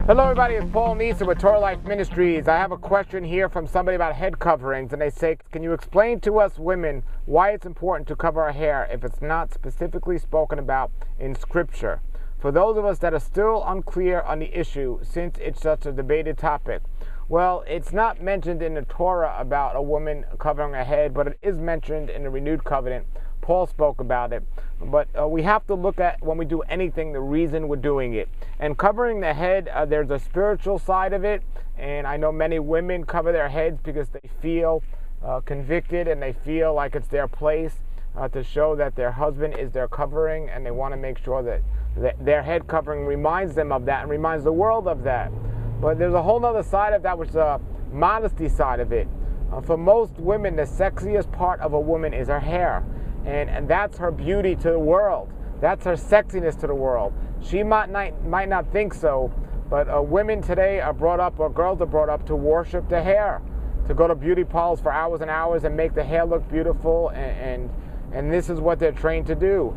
Hello everybody, it's Paul Neeson with Torah Life Ministries. I have a question here from somebody about head coverings, and they say, can you explain to us women why it's important to cover our hair if it's not specifically spoken about in Scripture? For those of us that are still unclear on the issue, since it's such a debated topic. Well, it's not mentioned in the Torah about a woman covering her head, but it is mentioned in the renewed covenant. Paul spoke about it. But we have to look at, when we do anything, the reason we're doing it. And covering the head, there's a spiritual side of it. And I know many women cover their heads because they feel convicted and they feel like it's their place to show that their husband is their covering, and they want to make sure that their head covering reminds them of that and reminds the world of that. But there's a whole other side of that, which is a modesty side of it. For most women, the sexiest part of a woman is her hair. And that's her beauty to the world. That's her sexiness to the world. She might not think so, but women today are brought up, or girls are brought up, to worship the hair, to go to beauty parlors for hours and hours and make the hair look beautiful, and this is what they're trained to do.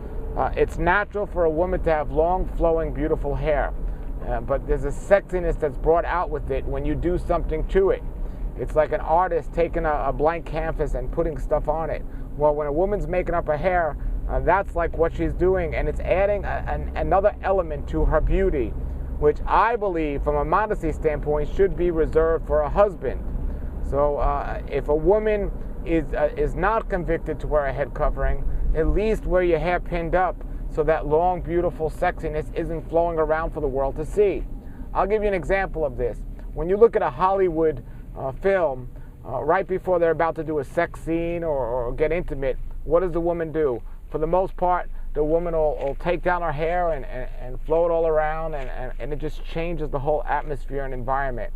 It's natural for a woman to have long, flowing, beautiful hair, but there's a sexiness that's brought out with it when you do something to it. It's like an artist taking a blank canvas and putting stuff on it. Well, when a woman's making up her hair, that's like what she's doing, and it's adding another element to her beauty, which I believe, from a modesty standpoint, should be reserved for a husband. So if a woman is not convicted to wear a head covering, at least wear your hair pinned up so that long, beautiful sexiness isn't flowing around for the world to see. I'll give you an example of this. When you look at a Hollywood film, right before they're about to do a sex scene or get intimate, what does the woman do? For the most part, the woman will take down her hair and flow it all around, and it just changes the whole atmosphere and environment.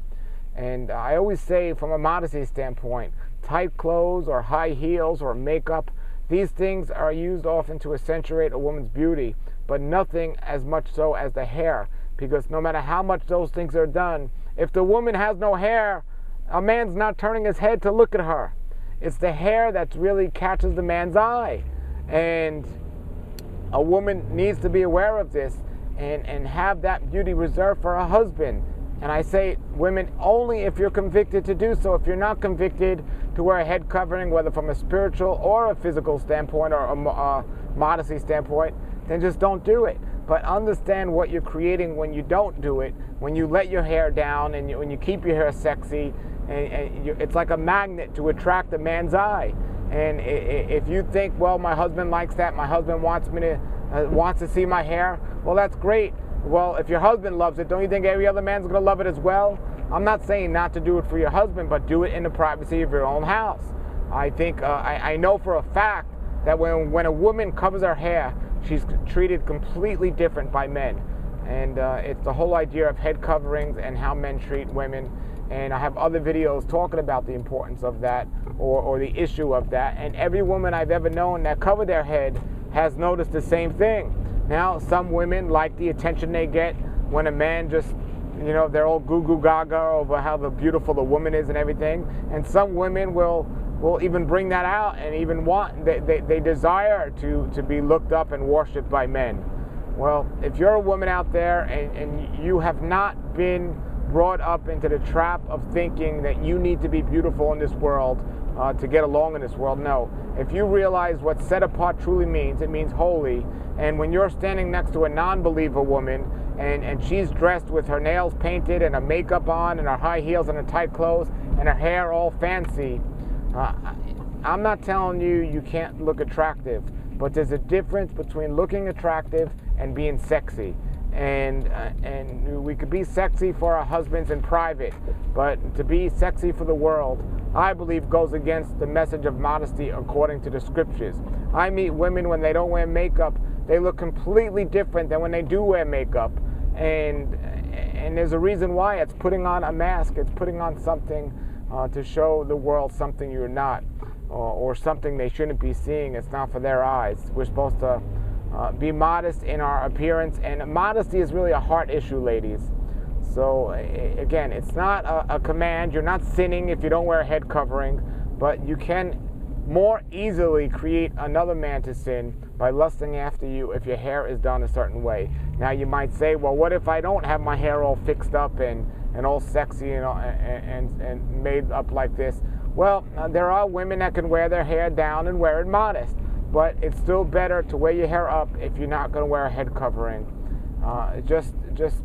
And I always say, from a modesty standpoint, tight clothes or high heels or makeup, these things are used often to accentuate a woman's beauty, but nothing as much so as the hair, because no matter how much those things are done, if the woman has no hair, a man's not turning his head to look at her. It's the hair that really catches the man's eye. And a woman needs to be aware of this and have that beauty reserved for her husband. And I say, women, only if you're convicted to do so. If you're not convicted to wear a head covering, whether from a spiritual or a physical standpoint or a modesty standpoint, then just don't do it. But understand what you're creating when you don't do it, when you let your hair down and when you keep your hair sexy. It's like a magnet to attract a man's eye. And if you think, well, my husband likes that, my husband wants to see my hair, well, that's great. Well, if your husband loves it, don't you think every other man's going to love it as well? I'm not saying not to do it for your husband, but do it in the privacy of your own house. I think I know for a fact that when a woman covers her hair, she's treated completely different by men. And it's the whole idea of head coverings and how men treat women. And I have other videos talking about the importance of that, or the issue of that. And every woman I've ever known that covered their head has noticed the same thing. Now, some women like the attention they get when a man just, they're all goo-goo gaga over how beautiful the woman is and everything. And some women will even bring that out and even they desire to be looked up and worshipped by men. Well, if you're a woman out there and you have not been brought up into the trap of thinking that you need to be beautiful in this world to get along in this world, no. If you realize what set apart truly means, it means holy. And when you're standing next to a non-believer woman and she's dressed with her nails painted and her makeup on and her high heels and her tight clothes and her hair all fancy, I'm not telling you can't look attractive, but there's a difference between looking attractive and being sexy. And we could be sexy for our husbands in private, but to be sexy for the world, I believe, goes against the message of modesty according to the Scriptures. I meet women when they don't wear makeup, they look completely different than when they do wear makeup, and there's a reason why. It's putting on a mask. It's putting on something to show the world something you're not, or something they shouldn't be seeing. It's not for their eyes. We're supposed to be modest in our appearance, and modesty is really a heart issue, ladies. So again, it's not a command. You're not sinning if you don't wear a head covering, but you can more easily create another man to sin by lusting after you if your hair is done a certain way. Now you might say, well, what if I don't have my hair all fixed up and all sexy and made up like this? Well, there are women that can wear their hair down and wear it modest, but it's still better to wear your hair up if you're not going to wear a head covering. Just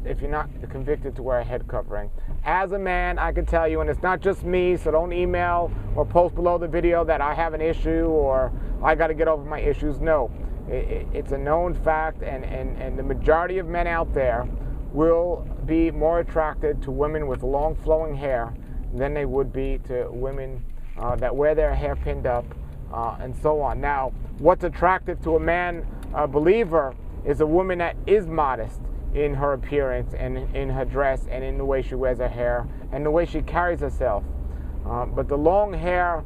if you're not convicted to wear a head covering. As a man, I can tell you, and it's not just me, so don't email or post below the video that I have an issue or I got to get over my issues. No, it's a known fact, and the majority of men out there will be more attracted to women with long flowing hair than they would be to women that wear their hair pinned up and so on. Now, what's attractive to a man, a believer, is a woman that is modest in her appearance and in her dress and in the way she wears her hair and the way she carries herself. But the long hair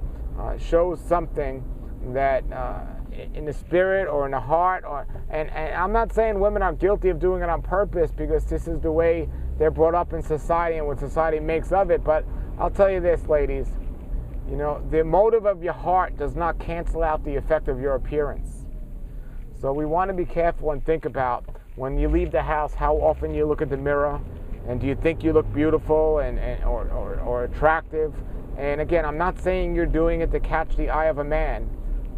shows something that in the spirit or in the heart, and I'm not saying women are guilty of doing it on purpose because this is the way they're brought up in society and what society makes of it, but I'll tell you this, ladies, you know, the motive of your heart does not cancel out the effect of your appearance. So we want to be careful and think about when you leave the house how often you look at the mirror and do you think you look beautiful or attractive. And again, I'm not saying you're doing it to catch the eye of a man,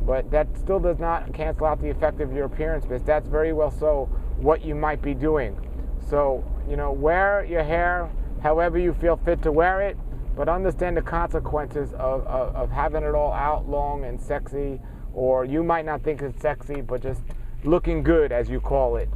but that still does not cancel out the effect of your appearance, because that's very well so what you might be doing. So, you know, wear your hair however you feel fit to wear it, but understand the consequences of having it all out long and sexy, or you might not think it's sexy, but just looking good, as you call it.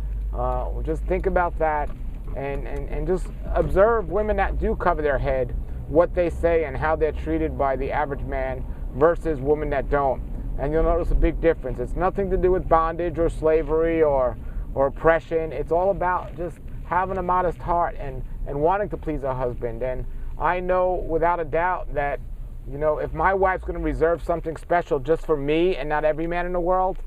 Just think about that and just observe women that do cover their head, what they say and how they're treated by the average man versus women that don't. And you'll notice a big difference. It's nothing to do with bondage or slavery or oppression. It's all about just having a modest heart and wanting to please her husband. And I know without a doubt that, you know, if my wife's going to reserve something special just for me and not every man in the world,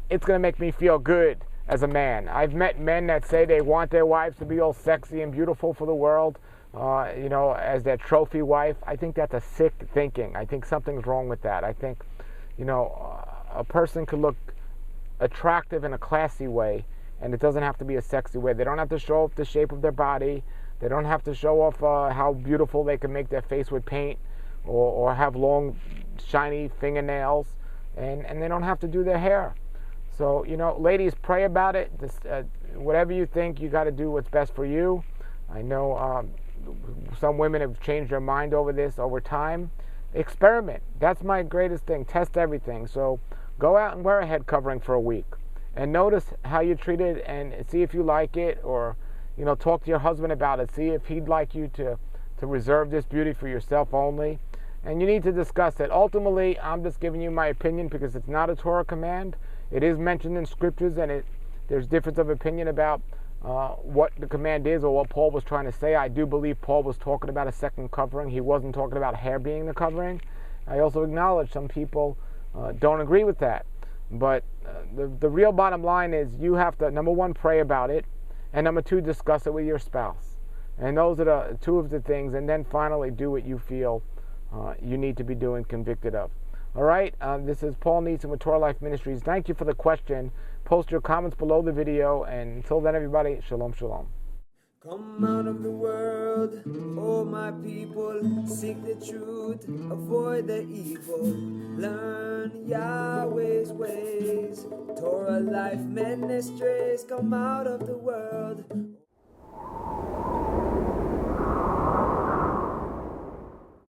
it's going to make me feel good as a man. I've met men that say they want their wives to be all sexy and beautiful for the world, you know, as their trophy wife. I think that's a sick thinking. I think something's wrong with that. I think, you know, a person could look attractive in a classy way, and it doesn't have to be a sexy way. They don't have to show off the shape of their body. They don't have to show off how beautiful they can make their face with paint or have long, shiny fingernails, and they don't have to do their hair. So, you know, ladies, pray about it. Just, whatever you think, you got to do what's best for you. I know some women have changed their mind over this over time. Experiment. That's my greatest thing. Test everything. So go out and wear a head covering for a week and notice how you treat it and see if you like it, or, you know, talk to your husband about it. See if he'd like you to reserve this beauty for yourself only. And you need to discuss it. Ultimately, I'm just giving you my opinion because it's not a Torah command. It is mentioned in scriptures, and there's difference of opinion about what the command is or what Paul was trying to say. I do believe Paul was talking about a second covering. He wasn't talking about hair being the covering. I also acknowledge some people don't agree with that. But the real bottom line is you have to, number one, pray about it, and number two, discuss it with your spouse. And those are the two of the things. And then finally, do what you feel you need to be doing, convicted of. All right, this is Paul Neeson with Torah Life Ministries. Thank you for the question. Post your comments below the video. And until then, everybody, shalom, shalom. Come out of the world, oh my people, seek the truth, avoid the evil, learn Yahweh's ways. Torah Life Ministries, come out of the world.